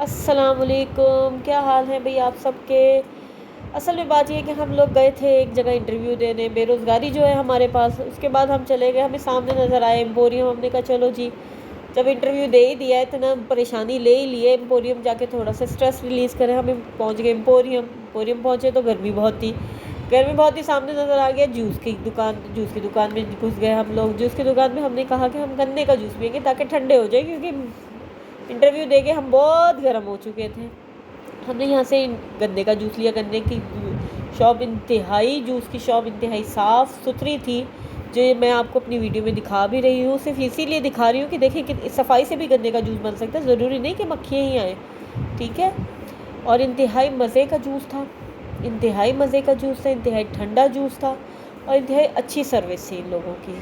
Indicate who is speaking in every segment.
Speaker 1: अस्सलाम वालेकुम, क्या हाल है भई आप सबके। असल में बात ये है कि हम लोग गए थे एक जगह इंटरव्यू देने, बेरोज़गारी जो है हमारे पास। उसके बाद हम चले गए, हमें सामने नज़र आए एम्पोरियम। हमने कहा चलो जी, जब इंटरव्यू दे ही दिया है, इतना परेशानी ले ही ली है, एम्पोरियम जाके थोड़ा सा स्ट्रेस रिलीज़ करें। हमें पहुँच गए एम्पोरियम। एम्पोरियम पहुँचे तो गर्मी बहुत थी। गर्मी बहुत ही सामने नज़र आ गया जूस की दुकान में घुस गए हम लोग। जूस की दुकान में हमने कहा कि हम गन्ने का जूस पिएंगे ताकि ठंडे हो जाए, क्योंकि इंटरव्यू देके हम बहुत गर्म हो चुके थे। हमने यहाँ से गन्ने का जूस लिया। गन्ने की शॉप इंतहाई, जूस की शॉप इंतहाई साफ़ सुथरी थी, जो मैं आपको अपनी वीडियो में दिखा भी रही हूँ। सिर्फ इसीलिए दिखा रही हूँ कि देखिए कि सफाई से भी गन्ने का जूस बन सकता है, ज़रूरी नहीं कि मक्खियाँ ही आए, ठीक है। और इंतहाई मज़े का जूस था, इंतहाई मज़े का जूस था, इंतहाई ठंडा जूस था, और इंतहाई अच्छी सर्विस थी इन लोगों की।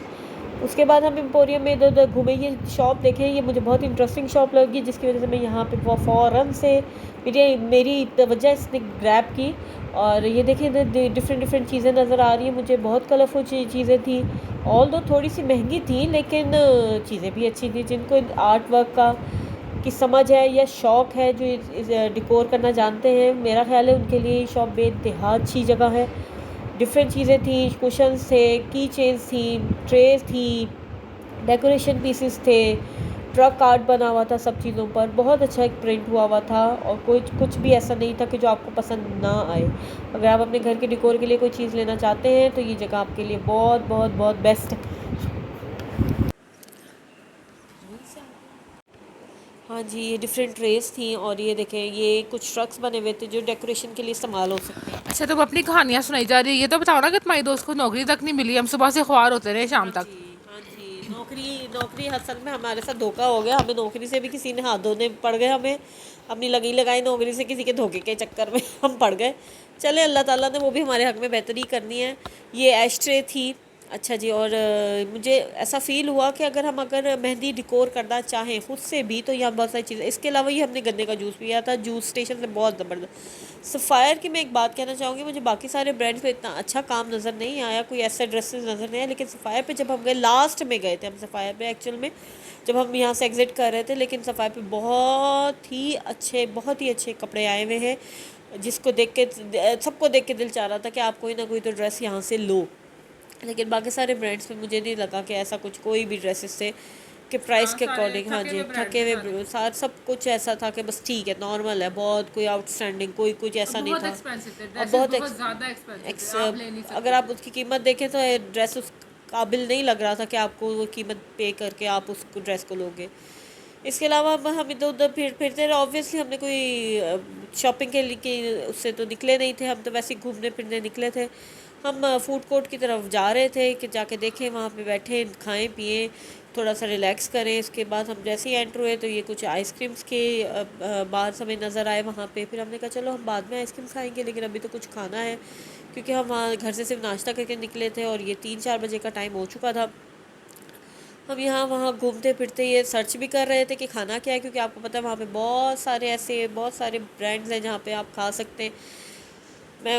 Speaker 1: उसके बाद हम एम्पोरियम में इधर उधर घूमे। ये शॉप देखें, ये मुझे बहुत इंटरेस्टिंग शॉप लगी, जिसकी वजह से मैं यहाँ पे फ़ौरन से मेरी तवज्जो इसने ग्रैब की। और ये देखें, इधर डिफरेंट डिफरेंट चीज़ें नज़र आ रही हैं मुझे, बहुत कलरफुल चीज़ें थी। ऑल दो थोड़ी सी महंगी थी, लेकिन चीज़ें भी अच्छी थी। जिनको आर्ट वर्क का की समझ है या शौक़ है, जो इस डिकोर करना जानते हैं, मेरा ख़्याल है उनके लिए शॉप बेइंतहा अच्छी जगह है। डिफरेंट चीज़ें थी, कुशन्स थे, की चेन्स थी, ट्रेस थी, डेकोरेशन पीसेस थे, ट्रक आर्ट बना हुआ था सब चीज़ों पर। बहुत अच्छा एक प्रिंट हुआ था, और कुछ भी ऐसा नहीं था कि जो आपको पसंद ना आए। अगर आप अपने घर के डिकोर के लिए कोई चीज़ लेना चाहते हैं तो ये जगह आपके लिए बहुत बहुत बहुत बेस्ट है। हाँ जी, ये डिफरेंट ट्रेस थी, और ये देखें, ये कुछ ट्रक्स बने हुए थे जो डेकोरेशन के लिए इस्तेमाल हो सकते हैं।
Speaker 2: अच्छा, तुम अपनी कहानियां सुनाई जा रही है, ये तो बताओ ना कि तुम्हारी दोस्त को नौकरी तक नहीं मिली। हम सुबह से ख्वार होते रहे
Speaker 1: हाँ
Speaker 2: शाम तक।
Speaker 1: जी, हाँ जी, नौकरी नौकरी असल में हमारे साथ धोखा हो गया। हमें नौकरी से भी किसी ने हाथ धोने पड़ गए। हमें अपनी लगी लगाई नौकरी से किसी के धोखे के चक्कर में हम पड़ गए। चले, अल्लाह ताला ने वो भी हमारे हक में बेहतरी करनी है। ये एशट्रे थी। अच्छा जी, और मुझे ऐसा फ़ील हुआ कि अगर मेहंदी डिकोर करना चाहें खुद से भी, तो यहाँ बहुत सारी चीज़ें। इसके अलावा ये हमने गन्ने का जूस पिया था जूस स्टेशन से, बहुत ज़बरदस्त। सफ़ायर की मैं एक बात कहना चाहूँगी, मुझे बाकी सारे ब्रांड्स पे इतना अच्छा काम नज़र नहीं आया, कोई ऐसा ड्रेसेस नज़र नहीं आया, लेकिन सफ़ायर पे जब हम गए, लास्ट में गए थे हम सफ़ायर पे एक्चुअल में, जब हम यहाँ से एग्ज़िट कर रहे थे, लेकिन सफ़ायर पे बहुत ही अच्छे कपड़े आए हुए हैं, जिसको देख के सबको देख के दिल चाह रहा था कि आप कोई ना कोई तो ड्रेस यहाँ से लो। लेकिन बाकी सारे ब्रांड्स में मुझे नहीं लगा कि ऐसा कुछ कोई भी ड्रेसेस थे कि प्राइस
Speaker 2: हाँ,
Speaker 1: के
Speaker 2: सारे
Speaker 1: अकॉर्डिंग। हाँ
Speaker 2: थके
Speaker 1: जी,
Speaker 2: हुए ब्रांड
Speaker 1: थके
Speaker 2: थे सारे।
Speaker 1: हुए साथ सब कुछ ऐसा था कि बस ठीक है, नॉर्मल है, बहुत कोई आउटस्टैंडिंग कोई कुछ
Speaker 2: और
Speaker 1: ऐसा नहीं
Speaker 2: बहुत
Speaker 1: था।
Speaker 2: एक्सपेंसिव थे
Speaker 1: और
Speaker 2: ड्रेसेस,
Speaker 1: बहुत
Speaker 2: बहुत ज़्यादा एक्सपेंसिव थे,
Speaker 1: एक्स
Speaker 2: आप ले नहीं
Speaker 1: अगर
Speaker 2: सकते
Speaker 1: आप
Speaker 2: थे।
Speaker 1: उसकी कीमत देखें तो ड्रेस उस काबिल नहीं लग रहा था कि आपको वो कीमत पे करके आप उस ड्रेस को लोगे। इसके अलावा हम इधर उधर फिरते रहे। ऑब्वियसली हमने कोई शॉपिंग के लिए उससे तो निकले नहीं थे, हम तो वैसे ही घूमने फिरने निकले थे। हम फूड कोर्ट की तरफ जा रहे थे कि जाके देखें, वहाँ पे बैठे खाएं पिएं, थोड़ा सा रिलैक्स करें। इसके बाद हम जैसे ही एंटर हुए तो ये कुछ आइसक्रीम्स के बाहर हमें नज़र आए वहाँ पे। फिर हमने कहा चलो हम बाद में आइसक्रीम खाएंगे, लेकिन अभी तो कुछ खाना है, क्योंकि हम वहाँ घर से सिर्फ नाश्ता करके निकले थे और ये 3-4 बजे का टाइम हो चुका था। हम यहाँ वहाँ घूमते फिरते ये सर्च भी कर रहे थे कि खाना क्या है, क्योंकि आपको पता है वहाँ पे बहुत सारे ब्रांड्स हैं जहाँ पे आप खा सकते हैं। मैं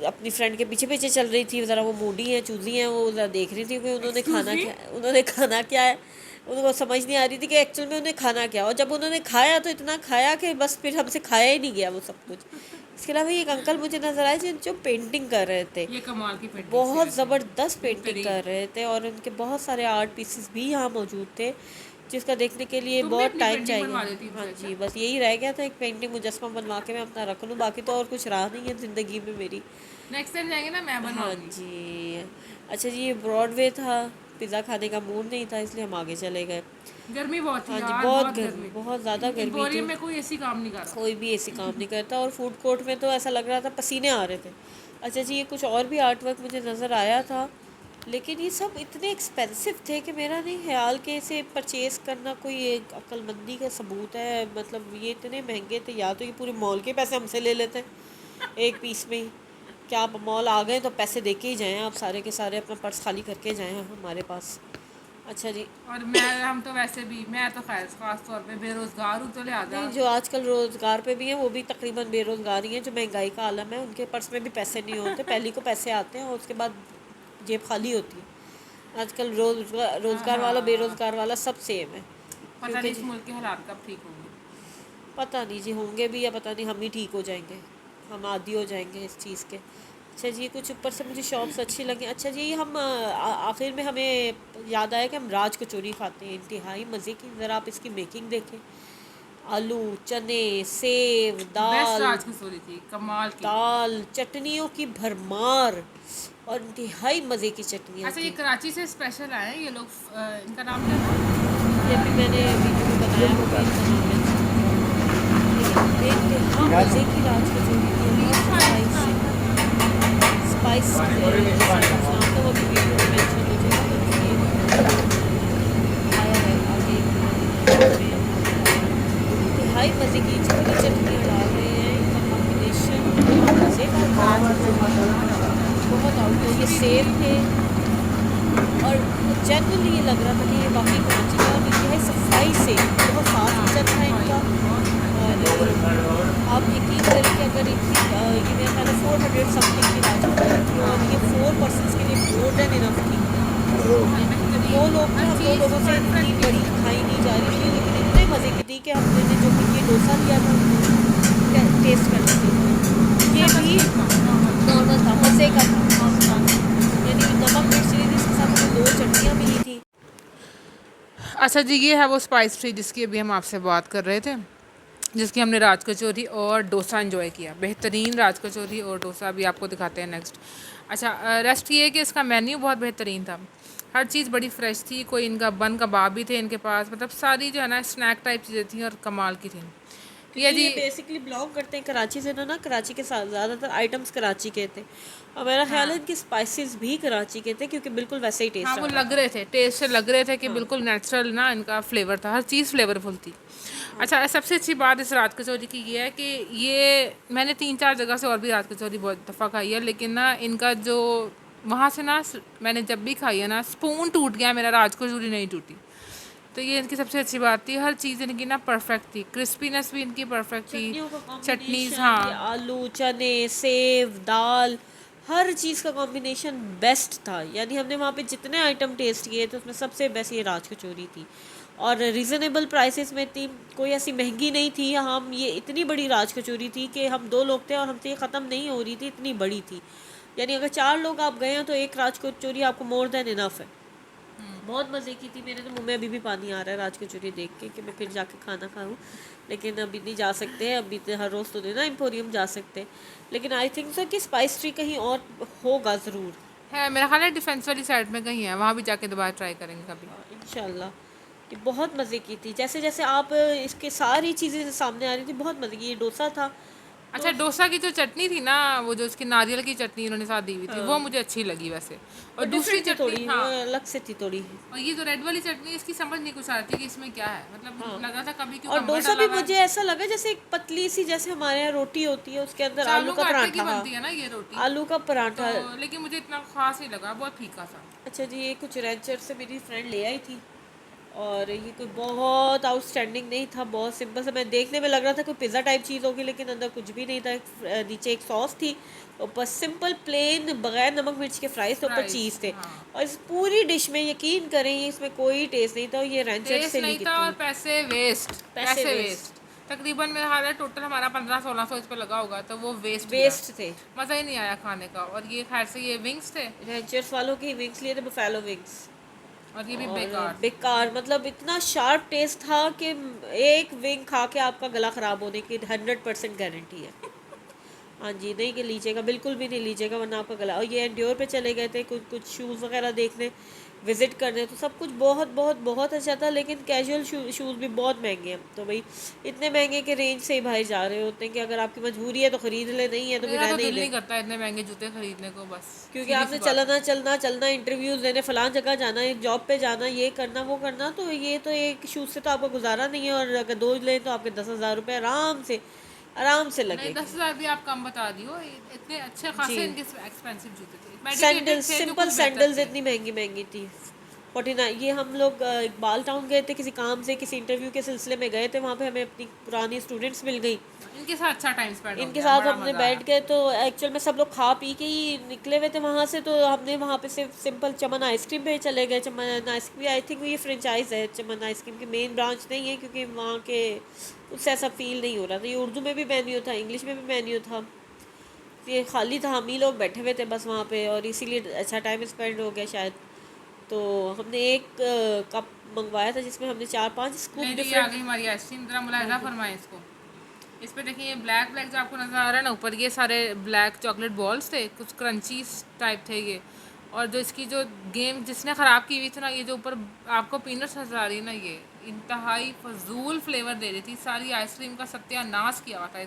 Speaker 1: अपनी फ्रेंड के पीछे पीछे चल रही थी, ज़रा वो मूडी है, चूजी हैं, वो ज़रा देख रही थी कि
Speaker 2: एक्सक्यूज मी।
Speaker 1: उन्होंने खाना क्या है। उनको समझ नहीं आ रही थी कि एक्चुअल में उन्हें खाना क्या है। और जब उन्होंने खाया तो इतना खाया कि बस फिर हमसे खाया ही नहीं गया वो सब कुछ। इसके अलावा एक अंकल मुझे नज़र आए जो जो पेंटिंग कर रहे थे,
Speaker 2: ये कमाल की पेंटिंग,
Speaker 1: बहुत
Speaker 2: सीरियसली
Speaker 1: ज़बरदस्त पेंटिंग
Speaker 2: बेहतरीन।
Speaker 1: कर रहे थे, और उनके बहुत सारे आर्ट पीसेस भी यहाँ मौजूद थे, जिसका देखने के लिए
Speaker 2: तुम भी
Speaker 1: बहुत
Speaker 2: अपनी
Speaker 1: टाइम
Speaker 2: पेंटिंग
Speaker 1: चाहिए।
Speaker 2: बनवा देती
Speaker 1: हाँ
Speaker 2: इनसे। अच्छा,
Speaker 1: जी, बस यही रह गया था, एक पेंटिंग मुजस्मा बनवा के मैं अपना रख लूँ, बाकी तो और कुछ रहा नहीं है ज़िंदगी में मेरी।
Speaker 2: नेक्स्ट टाइम जाएंगे ना मैं
Speaker 1: हाँ
Speaker 2: बनवाऊंगी।
Speaker 1: जी। अच्छा जी, ये ब्रॉडवे था, पिज़्ज़ा खाने का मूड नहीं था, इसलिए हम आगे चले गए।
Speaker 2: गर्मी बहुत थी
Speaker 1: हाँ जी,
Speaker 2: यार,
Speaker 1: बहुत
Speaker 2: बहुत
Speaker 1: गर्मी,
Speaker 2: गर्मी।
Speaker 1: बहुत ज़्यादा गर्मी
Speaker 2: एम्पोरियम
Speaker 1: थी।
Speaker 2: में कोई ऐसी काम नहीं कर रहा।
Speaker 1: कोई भी ऐसी काम नहीं करता, और फूड कोर्ट में तो ऐसा लग रहा था पसीने आ रहे थे। अच्छा जी, ये कुछ और भी आर्ट वर्क मुझे नज़र आया था, लेकिन ये सब इतने एक्सपेंसिव थे कि मेरा नहीं ख्याल कि इसे परचेज़ करना कोई एक अक्लमंदी का सबूत है। मतलब ये इतने महंगे थे, या तो ये पूरे मॉल के पैसे हमसे ले लेते एक पीस में ही। क्या आप मॉल आ गए तो पैसे दे के ही जाएँ, आप सारे के सारे अपना पर्स खाली करके जाएँ हमारे पास। अच्छा जी।
Speaker 2: और मैं हम तो वैसे भी, मैं तो खैर खास तौर पे बेरोजगार हूँ, तो लिहाजा
Speaker 1: नहीं, जो आजकल रोज़गार पे भी हैं वो भी तकरीबन बेरोज़गार ही हैं। जो महंगाई का आलम है, उनके पर्स में भी पैसे नहीं होते, पहले को पैसे आते हैं और उसके बाद जेब खाली होती है। आजकल रोज़गार वाला
Speaker 2: हाँ,
Speaker 1: बेरोज़गार वाला सब सेम है,
Speaker 2: पता नहीं
Speaker 1: क्योंकि
Speaker 2: इस
Speaker 1: जी
Speaker 2: मुल्क के हालात कब ठीक होंगे।
Speaker 1: पता नहीं जी होंगे भी या पता नहीं हम ही ठीक हो जाएंगे, हम आदी हो जाएंगे इस चीज़ के। अच्छा जी, कुछ ऊपर से मुझे शॉप्स अच्छी लगी। अच्छा जी, हम आखिर में हमें याद आया कि हम राज कचौरी खाते हैं, इंतहाई मज़े की। ज़रा आप इसकी मेकिंग देखें, आलू, चने, सेव,
Speaker 2: बेस्ट
Speaker 1: दाल,
Speaker 2: राज कचौरी थी, कमाल की।
Speaker 1: चटनियों की भरमार और इंतहाई मज़े की चटनियाँ
Speaker 2: अच्छा, ये
Speaker 1: थी।
Speaker 2: कराची से स्पेशल आए हैं ये लोग, इनका नाम क्या था?
Speaker 1: ये अभी मैंने वीडियो में बताया होगा इनका नाम मेंशन, लेकिन बेइंतहा मज़े की राज कचौरी थी,
Speaker 2: ग्रीन
Speaker 1: बहुत
Speaker 2: स्पाइस
Speaker 1: स्पाइस
Speaker 2: नाम
Speaker 1: है।
Speaker 2: था।
Speaker 1: स्पाइस जैसा कुछ नाम था, वो अभी वीडियो में मेंशन हो जाएगा। तो देखिए आया है आगे में, इंतहाई मज़े की जितनी चटनियाँ डाल रहे हैं, इनका कॉम्बिनेशन इतना मज़े का था राज कचौरी में, बहुत आउट। तो ये सेब थे और जनरली ये लग रहा था कि ये वाकई कराची का, और इंतहाई सफाई से बहुत साफ़
Speaker 2: हाँ,
Speaker 1: किचन था
Speaker 2: सफाई
Speaker 1: इनका।
Speaker 2: बहुत
Speaker 1: और आप यकीन करें कि अगर इनकी ये मेरा ख्याल है 400 समथिंग की राज कचौरी थी, और ये 4 पर्सनस के लिए मोर देन इनफ थी।
Speaker 2: और
Speaker 1: हम दो
Speaker 2: बेहतरीन,
Speaker 1: लोग थे,
Speaker 2: हर
Speaker 1: हम दो
Speaker 2: चीज़
Speaker 1: लोगों से इतनी
Speaker 2: परफेक्टली
Speaker 1: बड़ी
Speaker 2: थी।
Speaker 1: खाई नहीं जा रही थी, लेकिन इतने मज़े की थी कि हमने जो ये डोसा लिया था टेस्ट कर लेते थे। ये
Speaker 2: डोसा बस
Speaker 1: भी
Speaker 2: ठीक था, नॉर्मल
Speaker 1: नॉर्मल था, मज़े का था।
Speaker 2: नॉर्मल।
Speaker 1: यानी नमक मिर्च चली थी, इसके साथ हमें 2 चटनियाँ मिली थी।
Speaker 2: अच्छा जी, ये है वो स्पाइस ट्री जिसकी अभी हम आपसे बात कर रहे थे, जिसकी हमने राज कचौरी और डोसा एंजॉय किया। बेहतरीन राज कचौरी और डोसा भी आपको दिखाते हैं नेक्स्ट। अच्छा, रेस्ट ये है कि इसका मेन्यू बहुत बेहतरीन था, हर चीज़ बड़ी फ्रेश थी। कोई इनका बन कबाब भी थे इनके पास, मतलब सारी जो है ना स्नैक टाइप चीज़ें थी और कमाल की थी। ये
Speaker 1: क्योंकि
Speaker 2: जी।
Speaker 1: ये बेसिकली बिलोंग करते हैं कराची से, ना कराची के साथ ज़्यादातर आइटम्स कराची के थे, और मेरा ख्याल है
Speaker 2: हाँ
Speaker 1: इनके स्पाइसेस भी कराची के थे, क्योंकि बिल्कुल वैसे ही
Speaker 2: हाँ,
Speaker 1: टेस्ट
Speaker 2: वो
Speaker 1: आ रहा
Speaker 2: लग
Speaker 1: था।
Speaker 2: रहे थे, टेस्ट से लग रहे थे कि
Speaker 1: हाँ
Speaker 2: बिल्कुल नेचुरल ना इनका फ्लेवर था, हर चीज़ फ्लेवरफुल थी।
Speaker 1: हाँ।
Speaker 2: अच्छा, सबसे अच्छी बात इस रात कचौरी की ये है कि ये मैंने 3-4 जगह से और भी रात कचौरी बहुत दफ़ा खाई है, लेकिन ना इनका जो वहाँ से ना मैंने जब भी खाई है ना, स्पून टूट गया मेरा, राज कचौरी नहीं टूटी। तो ये इनकी सबसे अच्छी बात थी, हर चीज़ इनकी ना परफेक्ट थी, क्रिस्पीनेस भी इनकी परफेक्ट थी।
Speaker 1: चटनियों का
Speaker 2: चटनीज़,
Speaker 1: कॉम्बिनेशन, ये
Speaker 2: हाँ।
Speaker 1: आलू, चने, सेव, दाल, हर चीज़ का कॉम्बिनेशन बेस्ट था। यानी हमने वहाँ पे जितने आइटम टेस्ट किए थे उसमें सबसे बेस्ट ये राज कचौरी थी, और रीज़नेबल प्राइसेस में थी, कोई ऐसी महंगी नहीं थी। हम ये इतनी बड़ी राज कचौरी थी कि हम 2 लोग थे और हमसे ये ख़त्म नहीं हो रही थी, इतनी बड़ी थी। यानी अगर 4 लोग आप गए हैं तो एक राज कचौरी आपको मोर देन इनफ है। बहुत मज़े की थी। मेरे तो मुंह में अभी भी पानी आ रहा है राज कचौरी देख के कि मैं फिर जाके खाना खाऊं, लेकिन अभी नहीं जा सकते हैं। अभी तो हर रोज़ तो नहीं ना एम्पोरियम जा सकते, लेकिन आई थिंक सो कि स्पाइस ट्री कहीं और होगा ज़रूर।
Speaker 2: है, मेरा ख्याल है डिफेंस वाली साइड में कहीं है, वहाँ भी जाके दोबारा ट्राई करेंगे कभी।
Speaker 1: इंशाल्लाह। कि बहुत मज़े की थी, जैसे जैसे आप इसके सारी चीज़ें सामने आ रही थी, बहुत मज़े की। ये डोसा था
Speaker 2: अच्छा,
Speaker 1: तो
Speaker 2: डोसा की जो चटनी थी ना, वो जो उसकी नारियल की चटनी उन्होंने साथ दी हुई थी, वो
Speaker 1: हाँ,
Speaker 2: मुझे अच्छी लगी वैसे।
Speaker 1: वो
Speaker 2: और दूसरी
Speaker 1: डिफरेंट थी
Speaker 2: चटनी,
Speaker 1: थोड़ी, वो
Speaker 2: हाँ।
Speaker 1: अलग से थी थोड़ी।
Speaker 2: और ये जो रेड वाली चटनी, इसकी समझ नहीं कुछ आ रही थी कि इसमें क्या है, मतलब
Speaker 1: हाँ,
Speaker 2: लग रहा था कभी
Speaker 1: और
Speaker 2: क्यूकम्बर
Speaker 1: डोसा
Speaker 2: डाला
Speaker 1: भी
Speaker 2: हुआ
Speaker 1: मुझे
Speaker 2: है।
Speaker 1: ऐसा लगा जैसे एक पतली सी, जैसे हमारे यहाँ रोटी होती है उसके अंदर आलू
Speaker 2: चालू
Speaker 1: का
Speaker 2: के आटे की
Speaker 1: पराठा। हाँ,
Speaker 2: बनती है ना ये रोटी।
Speaker 1: आलू का
Speaker 2: तो
Speaker 1: पराठा।
Speaker 2: लेकिन मुझे इतना खास नहीं लगा, बहुत फीका सा।
Speaker 1: अच्छा जी, ये कुछ रेंचर से मेरी फ्रेंड ले आई थी, और ये कोई बहुत आउटस्टैंडिंग नहीं था, बहुत सिंपल सा। मैं देखने में लग रहा था कोई पिज़्ज़ा टाइप चीज़ होगी, लेकिन अंदर कुछ भी नहीं था। नीचे एक सॉस थी, ऊपर सिंपल प्लेन बगैर नमक मिर्च के फ्राइज थे, ऊपर
Speaker 2: फ्राइज,
Speaker 1: चीज़ थे।
Speaker 2: हाँ।
Speaker 1: और इस पूरी डिश में यकीन करें ये इसमें कोई टेस्ट नहीं था, और ये रेंचर
Speaker 2: टेस्ट
Speaker 1: से ली
Speaker 2: नहीं
Speaker 1: की
Speaker 2: था और
Speaker 1: थी।
Speaker 2: पैसे वेस्ट।
Speaker 1: पैसे
Speaker 2: पैसे
Speaker 1: वेस्ट,
Speaker 2: वेस्ट। तकरीबन मेरा हाल है टोटल हमारा 1500-1600 इस पे लगा होगा, तो वो वेस्ट गया।
Speaker 1: वेस्ट थे।
Speaker 2: मज़ा ही नहीं आया खाने का। और ये खैर से ये विंग्स थे,
Speaker 1: रेंचर्स वालों की विंग्स लिए थे, बफेलो विंग्स,
Speaker 2: और ये भी
Speaker 1: और
Speaker 2: बेकार।
Speaker 1: बेकार, मतलब इतना शार्प टेस्ट था कि एक विंग खा के आपका गला ख़राब होने की 100% गारंटी है। हाँ जी, नहीं कि लीजिएगा, बिल्कुल भी नहीं लीजिएगा, वरना आपका गला। और ये एंड्योर पे चले गए थे कुछ कुछ शूज़ वगैरह देखने, विज़िट करने, तो सब कुछ बहुत बहुत बहुत अच्छा था, लेकिन कैजुअल शूज़ भी बहुत महंगे हैं। तो भाई इतने महंगे के रेंज से ही बाहर जा रहे होते हैं कि अगर आपकी मजबूरी है तो ख़रीद ले, नहीं है तो फिर
Speaker 2: मेरा तो
Speaker 1: रहने ही
Speaker 2: दिल
Speaker 1: दें।
Speaker 2: नहीं करता इतने महंगे जूते खरीदने को, बस।
Speaker 1: क्योंकि
Speaker 2: सीधी सी
Speaker 1: आपने
Speaker 2: बात है।
Speaker 1: चलना चलना चलना, इंटरव्यूज़ देने, फ़लाँ जगह जाना है, जॉब पे जाना, ये करना वो करना, तो ये तो एक शूज़ से तो आपका गुजारा नहीं है। और अगर 2 लें तो आपके 10,000 रुपये आराम से
Speaker 2: नहीं,
Speaker 1: लगेंगे।
Speaker 2: 10,000 भी आप कम बता दियो, इतने अच्छे
Speaker 1: जी,
Speaker 2: खासे इनके एक्सपेंसिव जूते थे, मेडिकेटेड
Speaker 1: सैंडल्स,
Speaker 2: थे जो
Speaker 1: सिंपल
Speaker 2: कुछ बेहतर
Speaker 1: सैंडल्स
Speaker 2: थे।
Speaker 1: इतनी महंगी महंगी थी, 49 ये हम लोग इकबाल टाउन गए थे किसी काम से, किसी इंटरव्यू के सिलसिले में गए थे। वहाँ पे हमें अपनी पुरानी स्टूडेंट्स मिल गई,
Speaker 2: इनके साथ अच्छा टाइम स्पेंड हो
Speaker 1: इनके
Speaker 2: गया,
Speaker 1: साथ
Speaker 2: बड़ा
Speaker 1: हमने
Speaker 2: मज़ा आया।
Speaker 1: बैठ गए। तो एक्चुअल में सब लोग खा पी के ही निकले हुए थे वहाँ से, तो हमने वहाँ पे सिर्फ सिंपल चमन आइसक्रीम पे चले गए। चमन आइसक्रीम आई थिंक ये फ्रेंचाइज है, चमन आइसक्रीम की मेन ब्रांच नहीं है, क्योंकि वहाँ के उससे ऐसा फील नहीं हो रहा था। ये उर्दू में भी मेन्यू था, इंग्लिश में भी मेन्यू था, ये खाली था, हम ही लोग बैठे हुए थे बस वहाँ पे, और इसीलिए अच्छा टाइम स्पेंड हो गया शायद। तो हमने एक कप मंगवाया था जिसमें हमने 4-5 स्कूप
Speaker 2: ले जी, ये आ
Speaker 1: डिफरेंट।
Speaker 2: गई हमारी आइसक्रीम, ज़रा
Speaker 1: हाँ
Speaker 2: मुलाहिजा
Speaker 1: जी,
Speaker 2: फरमाएं इसको। इस पे देखिए ये ब्लैक ब्लैक जो आपको नज़र आ रहा है ना ऊपर, ये सारे ब्लैक चॉकलेट बॉल्स थे, कुछ क्रंची टाइप थे ये। और जो इसकी जो गेम जिसने ख़राब की हुई थी ना, ये जो ऊपर आपको पीनट्स नज़र आ रही है ना, ये इंतहाई फजूल फ्लेवर दे रही थी, सारी आइसक्रीम का सत्यानाश किया हुआ था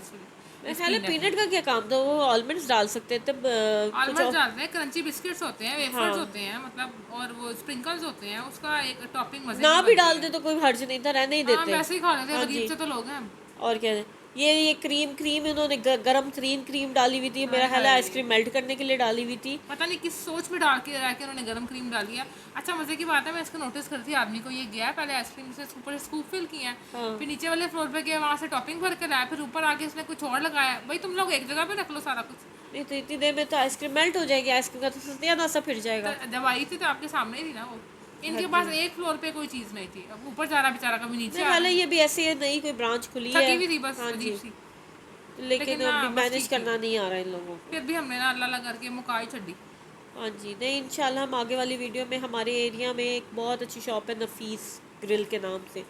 Speaker 1: मेरा
Speaker 2: इस
Speaker 1: ख्याल है
Speaker 2: पीनट ने।
Speaker 1: पीनट का क्या काम था, वो ऑलमंड्स डाल सकते थे तब कुछ
Speaker 2: आलमंड
Speaker 1: और।
Speaker 2: डालते हैं, क्रंची बिस्किट्स होते हैं, वेफर्स
Speaker 1: हाँ,
Speaker 2: होते हैं मतलब, और वो स्प्रिंकल्स होते हैं, उसका एक टॉपिंग मज़े
Speaker 1: ना
Speaker 2: की
Speaker 1: भी
Speaker 2: बनती
Speaker 1: डाल
Speaker 2: है।
Speaker 1: दे तो कोई हर्ज नहीं था, रहने ही
Speaker 2: हाँ,
Speaker 1: देते।
Speaker 2: वैसे ही खा लेते हैं,
Speaker 1: हाँ
Speaker 2: गरीब
Speaker 1: जी,
Speaker 2: से तो लोग हैं हम।
Speaker 1: और क्या है। ये क्रीम क्रीम इन्होंने गरम क्रीम डाली हुई थी,
Speaker 2: हाय
Speaker 1: मेरा ख्याल है
Speaker 2: हाय,
Speaker 1: आइसक्रीम मेल्ट करने के लिए डाली हुई थी।
Speaker 2: पता नहीं किस सोच में डाल के रह के उन्होंने गरम क्रीम डाली है। अच्छा मज़े की बात है, मैं इसको नोटिस करती आदमी को, ये गया पहले आइसक्रीम से ऊपर स्कूप फिल किया,
Speaker 1: हाँ,
Speaker 2: फिर नीचे वाले फ्लोर पे गया, वहाँ से टॉपिंग भर के लाया, फिर ऊपर आके इसने कुछ और लगाया। भाई तुम लोग एक जगह पे रख लो सारा कुछ।
Speaker 1: नहीं तो इतनी देर में तो आइसक्रीम मेल्ट हो जाएगी, आइसक्रीम का तो सत्यानाश फिर
Speaker 2: तो
Speaker 1: जाएगा।
Speaker 2: जब आई थी तो आपके सामने ही थी ना वो।
Speaker 1: हाँ
Speaker 2: इनके
Speaker 1: जी,
Speaker 2: पास एक फ्लोर पे कोई चीज़ नहीं थी, अब ऊपर जा रहा बेचारा, कभी नीचे
Speaker 1: मेरा
Speaker 2: आ
Speaker 1: ख्याल
Speaker 2: रहा
Speaker 1: है
Speaker 2: है।
Speaker 1: ये भी ऐसी है, नई कोई ब्रांच खुली है।
Speaker 2: थकी हुई थी बस,
Speaker 1: हाँ
Speaker 2: अजीब
Speaker 1: जी,
Speaker 2: सी।
Speaker 1: लेकिन
Speaker 2: लेकिन ना
Speaker 1: अभी
Speaker 2: बस
Speaker 1: मैनेज
Speaker 2: ठीक थी,
Speaker 1: करना नहीं आ रहा है इन लोगों को।
Speaker 2: फिर भी हमने ना अल्लाह अल्लाह करके मुकाई छड़ी।
Speaker 1: हाँ जी, नहीं इंशाल्लाह हम आगे वाली वीडियो में, हमारे एरिया में एक बहुत अच्छी शॉप है नफीस ग्रिल के नाम से,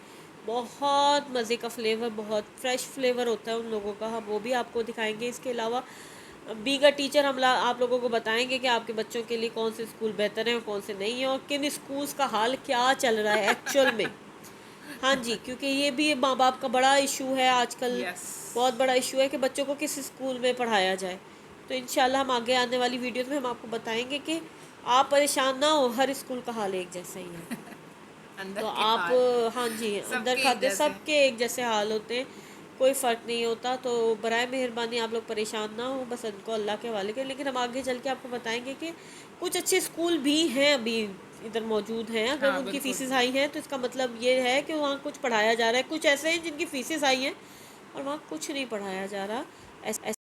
Speaker 1: बहुत मज़े का फ्लेवर, बहुत फ्रेश फ्लेवर होता है उन लोगों का, हम वो भी आपको दिखाएंगे। इसके अलावा बीइंग अ टीचर आप लोगों को बताएंगे कि आपके बच्चों के लिए कौन से स्कूल बेहतर हैं और कौन से नहीं हैं, और किन स्कूल्स का हाल क्या चल रहा है एक्चुअल में। हाँ जी, क्योंकि ये भी माँ बाप का बड़ा इशू है आजकल,
Speaker 2: यस।
Speaker 1: बहुत बड़ा इशू है कि बच्चों को किस स्कूल में पढ़ाया जाए। तो इंशाल्लाह हम आगे आने वाली वीडियोस में हम आपको बताएंगे कि आप परेशान ना हो, हर स्कूल का हाल एक जैसा ही है।
Speaker 2: अंदर
Speaker 1: तो
Speaker 2: के
Speaker 1: आप
Speaker 2: हाल
Speaker 1: हाँ जी, अंदर
Speaker 2: सबके एक
Speaker 1: खाते
Speaker 2: जैसे।
Speaker 1: सबके एक जैसे हाल होते हैं, कोई फ़र्क नहीं होता। तो बराए मेहरबानी आप लोग परेशान ना हो, बस उनको अल्लाह के हवाले करें। लेकिन हम आगे चल के आपको बताएंगे कि कुछ अच्छे स्कूल भी हैं अभी इधर मौजूद हैं, अगर
Speaker 2: हाँ
Speaker 1: उनकी
Speaker 2: बिल्कुल।
Speaker 1: फ़ीसें हाई हैं तो इसका मतलब ये है कि वहाँ कुछ पढ़ाया जा रहा है। कुछ ऐसे हैं जिनकी फ़ीसें हाई हैं और वहाँ कुछ नहीं पढ़ाया जा रहा। ऐसा